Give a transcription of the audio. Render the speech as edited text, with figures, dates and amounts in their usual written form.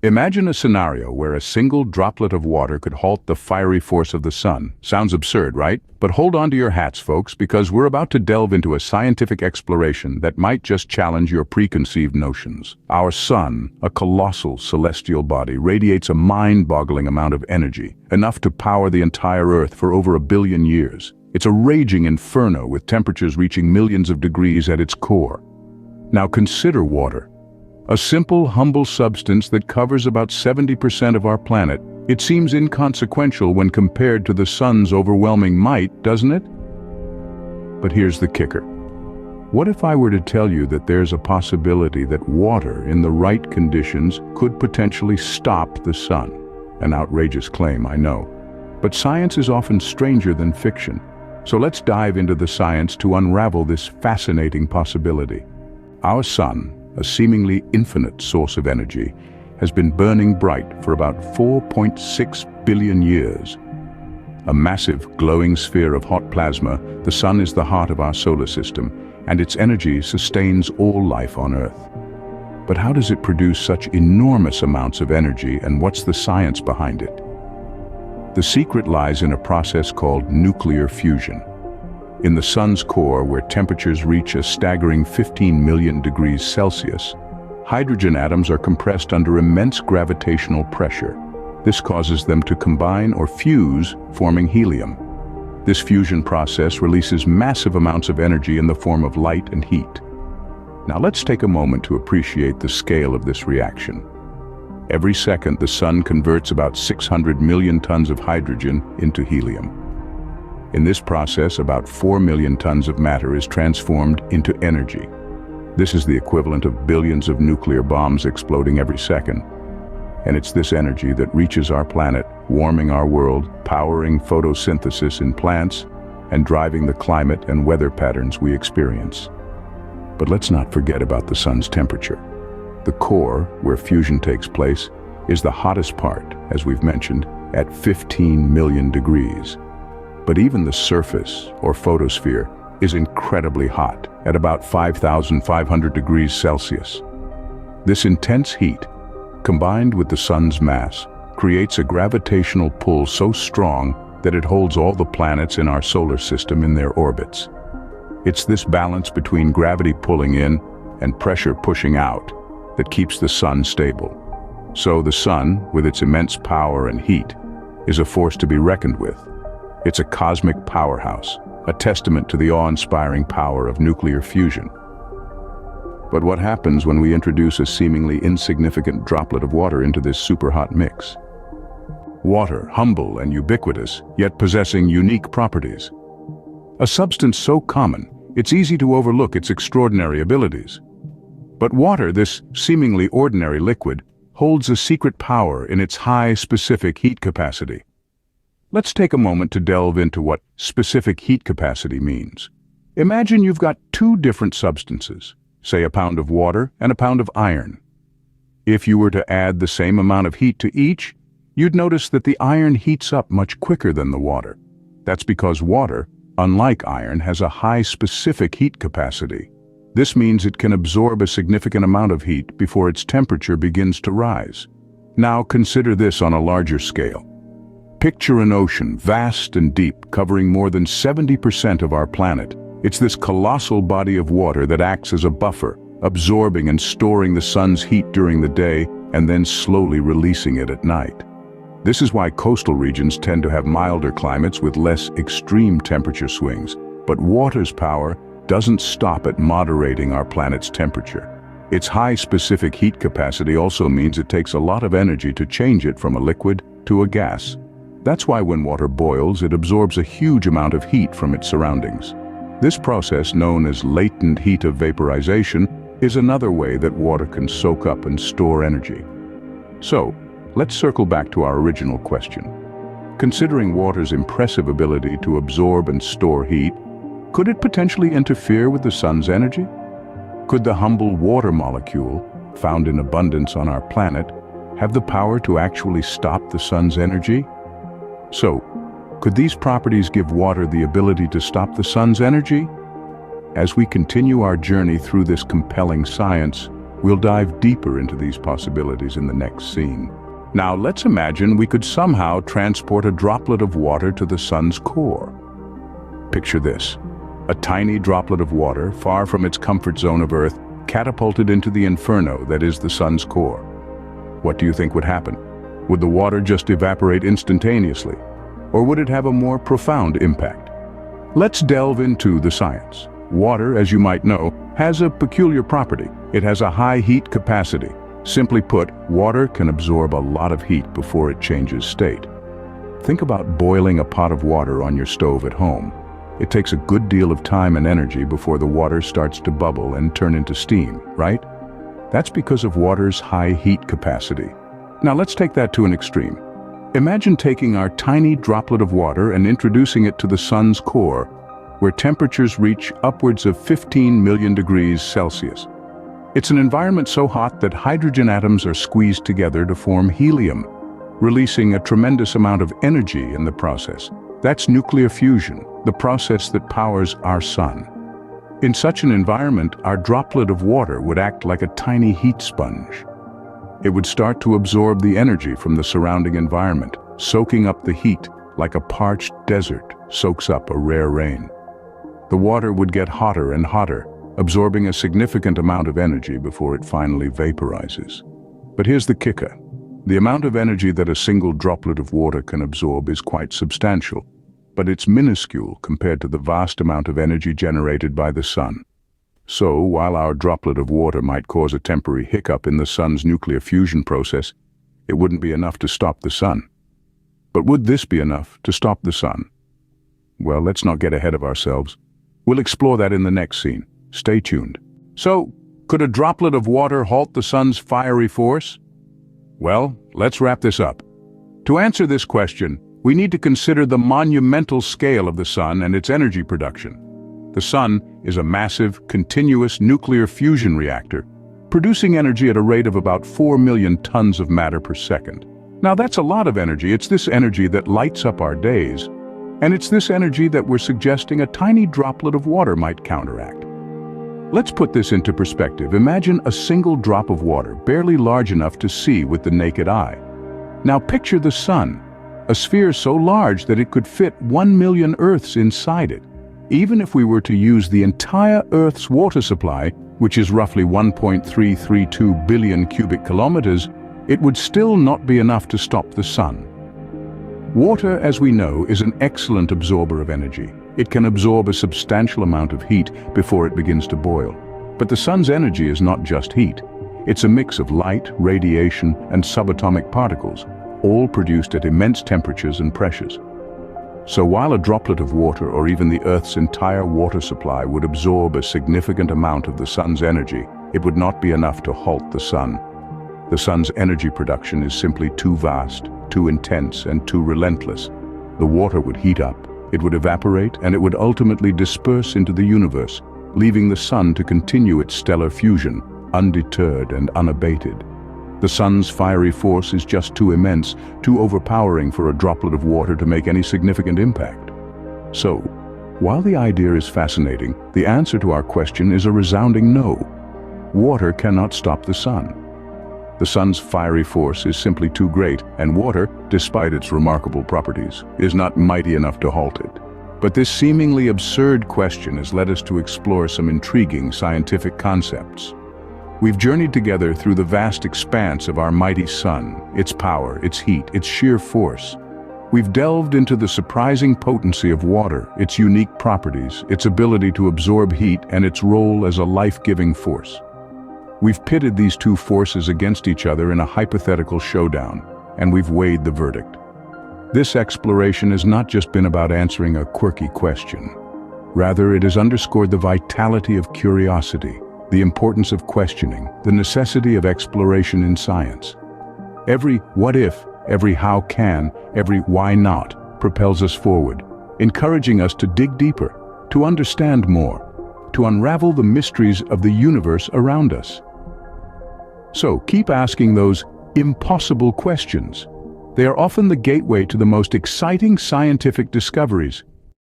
Imagine a scenario where a single droplet of water could halt the fiery force of the sun. Sounds absurd, right? But hold on to your hats, folks, because we're about to delve into a scientific exploration that might just challenge your preconceived notions. Our sun, a colossal celestial body, radiates a mind-boggling amount of energy, enough to power the entire Earth for over 1 billion years. It's a raging inferno with temperatures reaching millions of degrees at its core. Now consider water. A simple, humble substance that covers about 70% of our planet. It seems inconsequential when compared to the sun's overwhelming might, doesn't it? But here's the kicker. What if I were to tell you that there's a possibility that water, in the right conditions, could potentially stop the sun? An outrageous claim, I know. But science is often stranger than fiction. So let's dive into the science to unravel this fascinating possibility. Our sun, a seemingly infinite source of energy, has been burning bright for about 4.6 billion years. A massive, glowing sphere of hot plasma, the sun is the heart of our solar system, and its energy sustains all life on Earth. But how does it produce such enormous amounts of energy, and what's the science behind it? The secret lies in a process called nuclear fusion. In the sun's core, where temperatures reach a staggering 15 million degrees Celsius, hydrogen atoms are compressed under immense gravitational pressure. This causes them to combine or fuse, forming helium. This fusion process releases massive amounts of energy in the form of light and heat. Now let's take a moment to appreciate the scale of this reaction. Every second, the sun converts about 600 million tons of hydrogen into helium. In this process, about 4 million tons of matter is transformed into energy. This is the equivalent of billions of nuclear bombs exploding every second. And it's this energy that reaches our planet, warming our world, powering photosynthesis in plants, and driving the climate and weather patterns we experience. But let's not forget about the sun's temperature. The core, where fusion takes place, is the hottest part, as we've mentioned, at 15 million degrees. But even the surface, or photosphere, is incredibly hot, at about 5,500 degrees Celsius. This intense heat, combined with the sun's mass, creates a gravitational pull so strong that it holds all the planets in our solar system in their orbits. It's this balance between gravity pulling in and pressure pushing out that keeps the sun stable. So the sun, with its immense power and heat, is a force to be reckoned with. It's a cosmic powerhouse, a testament to the awe-inspiring power of nuclear fusion. But what happens when we introduce a seemingly insignificant droplet of water into this super-hot mix? Water, humble and ubiquitous, yet possessing unique properties. A substance so common, it's easy to overlook its extraordinary abilities. But water, this seemingly ordinary liquid, holds a secret power in its high specific heat capacity. Let's take a moment to delve into what specific heat capacity means. Imagine you've got two different substances, say a pound of water and a pound of iron. If you were to add the same amount of heat to each, you'd notice that the iron heats up much quicker than the water. That's because water, unlike iron, has a high specific heat capacity. This means it can absorb a significant amount of heat before its temperature begins to rise. Now consider this on a larger scale. Picture an ocean, vast and deep, covering more than 70% of our planet. It's this colossal body of water that acts as a buffer, absorbing and storing the sun's heat during the day and then slowly releasing it at night. This is why coastal regions tend to have milder climates with less extreme temperature swings. But water's power doesn't stop at moderating our planet's temperature. Its high specific heat capacity also means it takes a lot of energy to change it from a liquid to a gas. That's why when water boils, it absorbs a huge amount of heat from its surroundings. This process, known as latent heat of vaporization, is another way that water can soak up and store energy. So, let's circle back to our original question. Considering water's impressive ability to absorb and store heat, could it potentially interfere with the sun's energy? Could the humble water molecule, found in abundance on our planet, have the power to actually stop the sun's energy? So, could these properties give water the ability to stop the sun's energy? As we continue our journey through this compelling science, We'll dive deeper into these possibilities in the next scene. Now let's imagine we could somehow transport a droplet of water to the sun's core. Picture this: a tiny droplet of water, far from its comfort zone of Earth, catapulted into the inferno that is the sun's core. What do you think would happen? Would the water just evaporate instantaneously? Or would it have a more profound impact? Let's delve into the science. Water, as you might know, has a peculiar property. It has a high heat capacity. Simply put, water can absorb a lot of heat before it changes state. Think about boiling a pot of water on your stove at home. It takes a good deal of time and energy before the water starts to bubble and turn into steam, right? That's because of water's high heat capacity. Now let's take that to an extreme. Imagine taking our tiny droplet of water and introducing it to the sun's core, where temperatures reach upwards of 15 million degrees Celsius. It's an environment so hot that hydrogen atoms are squeezed together to form helium, releasing a tremendous amount of energy in the process. That's nuclear fusion, the process that powers our sun. In such an environment, our droplet of water would act like a tiny heat sponge. It would start to absorb the energy from the surrounding environment, soaking up the heat like a parched desert soaks up a rare rain. The water would get hotter and hotter, absorbing a significant amount of energy before it finally vaporizes. But here's the kicker. The amount of energy that a single droplet of water can absorb is quite substantial, but it's minuscule compared to the vast amount of energy generated by the sun. So, while our droplet of water might cause a temporary hiccup in the sun's nuclear fusion process, it wouldn't be enough to stop the sun. But would this be enough to stop the sun? Well, let's not get ahead of ourselves. We'll explore that in the next scene. Stay tuned. So, could a droplet of water halt the sun's fiery force? Well, let's wrap this up. To answer this question, we need to consider the monumental scale of the sun and its energy production. The sun is a massive, continuous nuclear fusion reactor, producing energy at a rate of about 4 million tons of matter per second. Now that's a lot of energy. It's this energy that lights up our days, and it's this energy that we're suggesting a tiny droplet of water might counteract. Let's put this into perspective. Imagine a single drop of water, barely large enough to see with the naked eye. Now picture the sun, a sphere so large that it could fit 1 million Earths inside it. Even if we were to use the entire Earth's water supply, which is roughly 1.332 billion cubic kilometers, it would still not be enough to stop the sun. Water, as we know, is an excellent absorber of energy. It can absorb a substantial amount of heat before it begins to boil. But the sun's energy is not just heat. It's a mix of light, radiation, and subatomic particles, all produced at immense temperatures and pressures. So while a droplet of water or even the Earth's entire water supply would absorb a significant amount of the sun's energy, it would not be enough to halt the sun. The sun's energy production is simply too vast, too intense, and too relentless. The water would heat up, it would evaporate, and it would ultimately disperse into the universe, leaving the sun to continue its stellar fusion, undeterred and unabated. The sun's fiery force is just too immense, too overpowering for a droplet of water to make any significant impact. So, while the idea is fascinating, the answer to our question is a resounding no. Water cannot stop the sun. The sun's fiery force is simply too great, and water, despite its remarkable properties, is not mighty enough to halt it. But this seemingly absurd question has led us to explore some intriguing scientific concepts. We've journeyed together through the vast expanse of our mighty sun, its power, its heat, its sheer force. We've delved into the surprising potency of water, its unique properties, its ability to absorb heat, and its role as a life-giving force. We've pitted these two forces against each other in a hypothetical showdown, and we've weighed the verdict. This exploration has not just been about answering a quirky question. Rather, it has underscored the vitality of curiosity, the importance of questioning, the necessity of exploration in science. Every what if, every how can, every why not propels us forward, encouraging us to dig deeper, to understand more, to unravel the mysteries of the universe around us. So keep asking those impossible questions. They are often the gateway to the most exciting scientific discoveries.